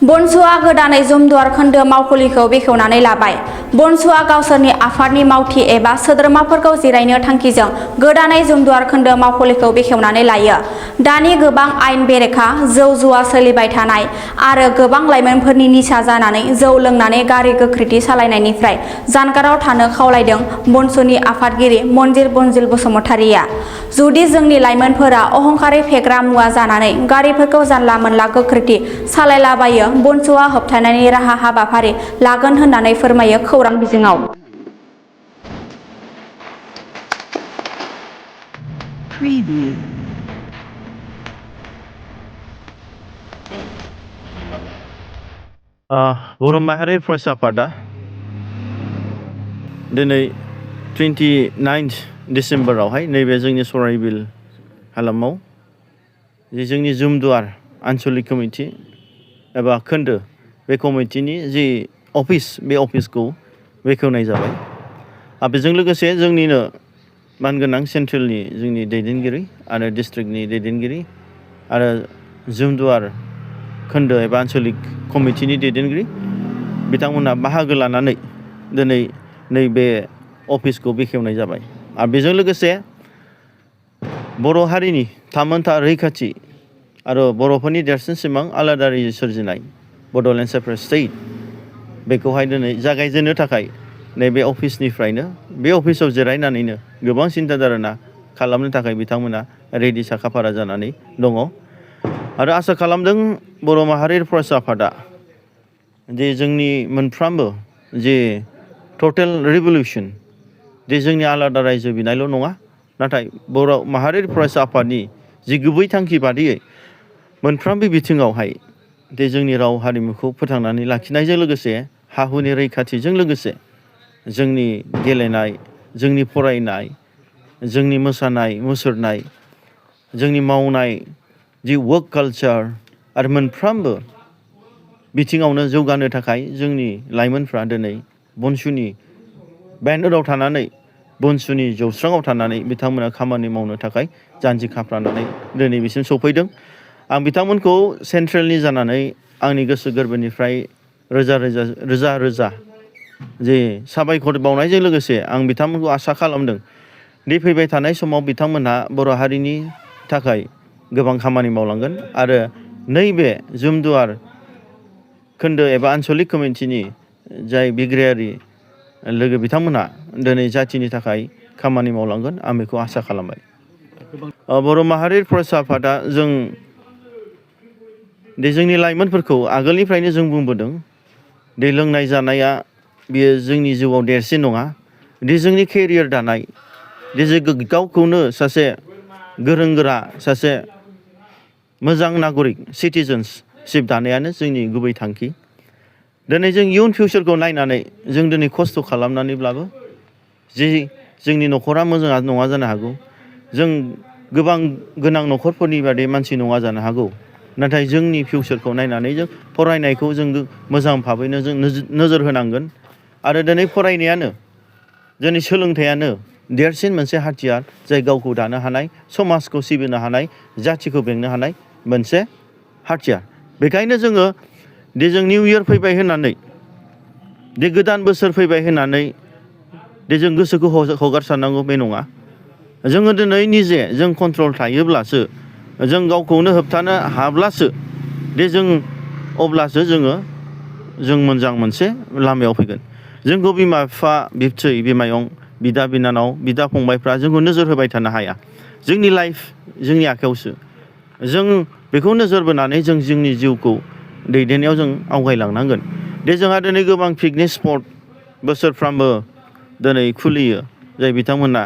बनसुआ गोदानै जुमदुवार खोन्दो मावखुलिखौ बेखेवनानै लाबाय। बनसुआ गावसोरनि आफादनि मावथि एबा सोद्रोमाफोरखौ जिरायनो थांखिजों गोदानै जुमदुवार खोन्दो मावखुलिखौ बेखेवनानै लायो। दानि गोबां आयेन बेरेखा जौ जुवा सोलिबाय थानाय आरो गोबां लाइमोनफोरनि निसा जानानै जौ लोंनानै गारि गोख्रैथि सालायनायनिफ्राय जानगाराव थानो खावलायदों बनसुनि आफादगिरि मन्जिल बनजिल बसुमतारिया। जुदि जोंनि लाइमोनफोरा अहंकारि फेग्रा मुवा जानानै गारिफोरखौ जानला मोनला गोख्रैथि सालायलाबायो बनसुआ होबथानायनि राहा हाबाफारि लागोन होननानै फोरमायो खौरां बिजोङाव। Preview. बर' माहारि फरायसा आफादा दिनै 29 डिसेम्बरावहाय नैबे जोंनि सराइबिल हालामाव जे जोंनि जुमदुवार आनसलिक कमिटि एबा खोन्दो बे कमिटिनि जि अफिस बे अफिसखौ बेखेवनाय जाबाय। बेजों लोगोसे जोंनिनो मानगोनां सेन्ट्रेलनि जोंनि दैदेनगिरि आरो डिस्ट्रिक्टनि दैदेनगिरि आरो जुमदुवार खोन्दो एबा आनसलिक कमिटिनि दैदेनगिरि बिथांमोनहा बाहागो लानानै दिनै नैबे अफिसखौ बेखेवनाय जाबाय। आरो बेजों लोगोसे बर' हारिनि थामोनथा रैखाथि आरो बर'फोरनि देरसिन सिमां आलादा रायजो सोरजिनाय बड'लेण्ड सेपारेट स्टेट बेखौहाय दिनै जागायजेननो थाखाय नैबे अफिसनिफ्रायनो बे अफिसाव जिरायनानैनो गोबां सिन्था धारना खालामनो थाखाय बिथांमोना रेडि साखाफारा जानानै दङ। आरो आसा खालामदों बर' माहारि फरायसा आफादा जे जोंनि मोनफ्रोमबो जे टटेल रिभलिउसन जे जोंनि आलादा रायजो बिनायल' नङा, नाथाय बर' माहारि फरायसा आफादनि जि गुबै थांखि बादियै मोनफ्रोमबो बिथिङावहाय जे जोंनि राव हारिमुखौ फोथांनानै लाखिनायजों लोगोसे हा हुनि रैखाथिजों लोगोसे जोंनि गेलेनाय, जोंनि फरायनाय, जोंनि मोसानाय मुसुरनाय, जोंनि मावनाय जि वर्क कालचार आरो मोनफ्रोमबो बिथिङावनो जौगानो थाखाय जोंनि लाइमोनफ्रा दिनै बनसुनि बेनराव थानानै बनसुनि जौस्राङाव थानानै बिथांमोना खामानि मावनो थाखाय जानजि खाफ्रानानै दिनै बिसिम सफैदों। आं बिथांमोनखौ सेन्ट्रेलनि जानानै आंनि गोसो गोरबोनिफ्राय रोजा रोजा जे साबायखर बावनायजों लोगोसे आं बिथांमोनखौ आसा खालामदों दि फैबाय थानाय समाव बिथांमोनहा बर' हारिनि थाखाय गोबां खामानि मावलांगोन आरो नैबे जुमदुवार खोन्दो एबा आनसलिक कमिटिनि जाय बिग्रायारि लोगो बिथांमोनहा दिनै जाथिनि थाखाय खामानि मावलांगोन आं बेखौ आसा खालामबाय। बर' माहारि फरायसा आफादा जोंनि लाइमोनफोरखौ आगोलनिफ्रायनो जों बुंबोदों दि लोंनाय जानाया बियो जोंनि जिउआव देरसिन नङा, दि जोंनि केरियार दानाय, दि जों गावखौनो सासे गोरों गोरा सासे मोजां नागरिक सिटिजेनशिप दानायानो जोंनि गुबै थांखि। दिनै जों इयुन फिउचारखौ नायनानै जों दिनै खस्थ' खालामनानैब्लाबो जि जोंनि न'खरा मोजां नङा जानो हागौ, जों गोबां गोनां न'खरफोरनि बादि मानसि नङा जानो हागौ, नाथाय जोंनि फिउचारखौ नायनानै जों फरायनायखौ जों मोजां भाबैनो जों नोजोर होनांगोन। आरो दिनै फरायनायानो जोंनि सोलोंथाइयानो देरसिन मोनसे हाथियार जाय गावखौ दानो हानाय, समाजखौ सिबिनो हानाय, जाथिखौ बेंनो हानाय मोनसे हाथियार। बेखायनो जोङो दि जों निउ इयार फैबाय होननानै, दि गोदान बोसोर फैबाय होननानै दि जों गोसोखौ हगारसारनांगौ बे नङा। जोङो दिनै निजे जों कन्ट्रल थायोब्लासो, जों गावखौनो होबथानो हाब्लासो दि जों अब्लासो जों मोजां मोनसे लामायाव फैगोन। जोंखौ बिमा बिफा, बिबथै बिमायं, बिदा बिनानाव, बिदा फंबायफ्रा जोंखौ नोजोर होबाय थानो हाया। जोंनि लाइफ जोंनि आखायावसो। जों बेखौ नोजोर बोनानै जों जोंनि जिउखौ दैदेननायाव जों आवगायलांनांगोन। दे जोंहा दिनै गोबां पिकनिक स्पट बोसोरफ्रामबो दिनै खुलियो, जाय बिथांमोना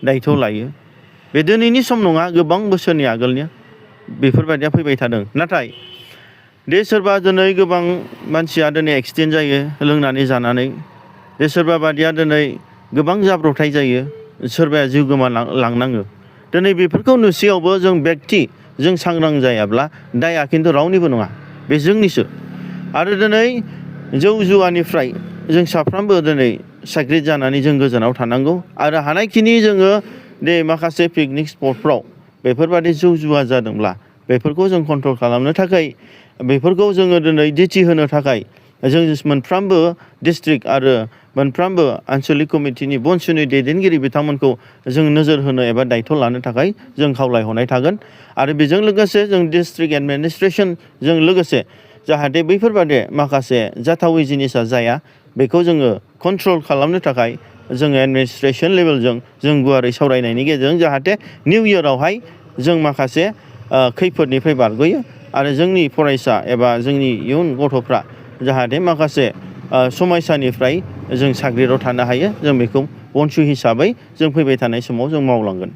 दायथ' लायो। बे दिनैनि सम नङा, गोबां बोसोरनि आगोलनि बेफोरबायदिया फैबाय थादों। नाथाय दे सोरबा दिनै गोबां मानसिया दिनै एक्सिडेन्ट जायो लोंनानै जानानै, दे सोरबा बादिया दिनै गोबां जाब्रबथाय जायो, सोरबाया जिउ गोमालांनाङो। दिनै बेफोरखौ नुसेयावबो जों जों सांग्रां जायाब्ला दाया खिन्थु रावनिबो नङा, बे जोंनिसो। आरो दिनै जौ जुवानिफ्राय जों साफ्रोमबो दिनै साग्रिद जानानै जों गोजानाव थानांगौ। आरो हानायखिनि जोङो दे माखासे पिकनिक स्पटफ्राव बेफोरबादि जौ जुवा जादोंब्ला बेफोरखौ जों कन्ट्रल खालामनो थाखाय बेफोरखौ जोङो दिनै दिथि होनो थाखाय जों मोनफ्रोमबो डिस्ट्रिक्ट आरो मोनफ्रोमबो आन्चलिक कमिटिनि बनसुनि दैदेनगिरि बिथांमोनखौ जों नोजोर होनो एबा दायथ' लानो थाखाय जों खावलायहरनाय थागोन आरो बेजों लोगोसे जों डिस्ट्रिक्ट एडमिनिस्ट्रेसनजों लोगोसे जाहाथे बैफोरबादि माखासे जाथावै जिनिसा जाया बेखौ जोङो कन्ट्रल खालामनो थाखाय जोङो एडमिनिस्ट्रेसन लेभेलजों जों गुवारै सावरायनायनि गेजेरजों जाहाथे निउ इयारावहाय जों माखासे खैफोदनिफ्राय बारग'यो आरो जोंनि फरायसा एबा जोंनि इयुन गथ'फ्रा जाहाथे माखासे समयसानिफ्राय जों साग्रिदाव थानो हायो जों बेखौ बनसु हिसाबै जों फैबाय थानाय समाव जों मावलांगोन